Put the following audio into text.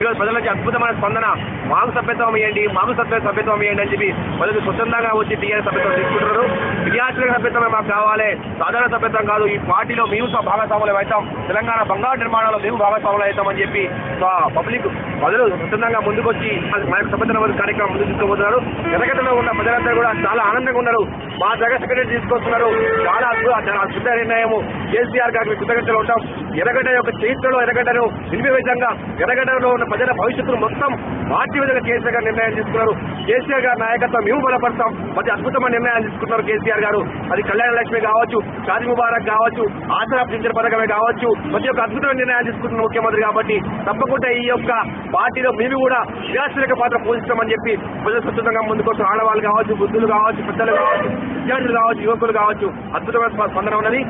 ఈరోజు ప్రజల నుంచి అద్భుతమైన స్పందన. మాకు సభ్యత్వం ఇవ్వండి, మాకు సభ్యత్వం ఇవ్వండి అని చెప్పి ప్రజలు స్వచ్ఛందంగా వచ్చి టీఆర్ఎస్ సభ్యత్వం తీసుకుంటున్నారు. క్రియాశీలక సభ్యత్వమే మాకు కావాలి, సాధారణ సభ్యత్వం కాదు. ఈ పార్టీలో మేము భాగస్వాములు అవుతాం, తెలంగాణ బంగారు నిర్మాణంలో మేము భాగస్వాములు అవుతామని చెప్పి పబ్లిక్ ప్రజలు స్వచ్ఛందంగా ముందుకొచ్చి మా యొక్క సభ్యత్వ కార్యక్రమం ముందుకు తీసుకుపోతున్నారు. ఎర్రగడ్డలో ఉన్న ప్రజలందరూ కూడా చాలా ఆనందంగా ఉన్నారు. మా దగ్గర సెక్రటరీ తీసుకొస్తున్నారు. చాలా శుద్ధ నిర్ణయము. కేసీఆర్ గారికి కృతజ్ఞతలు ఉంటాం. ఎర్రగడ్డ యొక్క చరిత్రలో ఎర్రగడ్డను నిర్వివేదంగా ఎర్రగడ్డలో ఉన్న ప్రజల భవిష్యత్తును మొత్తం మార్చి విధంగా కేసీఆర్ గారు నిర్ణయం తీసుకున్నారు. కేసీఆర్ గారి నాయకత్వం మేము బలపడతాం. ప్రతి అద్భుతమైన నిర్ణయాలు తీసుకున్నారు కేసీఆర్ గారు. అది కళ్యాణ లక్ష్మి కావచ్చు, షాదీ ముబారక్ కావచ్చు, ఆసరా పింఛన్ పథకమే కావచ్చు, ప్రతి ఒక్క అద్భుతమైన నిర్ణయాలు తీసుకుంటున్న ముఖ్యమంత్రి కాబట్టి తప్పకుండా ఈ యొక్క పార్టీలో మేము కూడా క్రియాశీలక పాత్ర పోషిస్తామని చెప్పి ప్రజలు స్వచ్ఛందంగా ముందుకోసం ఆడవాళ్ళు కావచ్చు, వృద్ధులు కావచ్చు, పెద్దలు కావచ్చు, విద్యార్థులు కావచ్చు, యువకులు కావచ్చు అద్భుతమైన స్పందన ఉన్నది.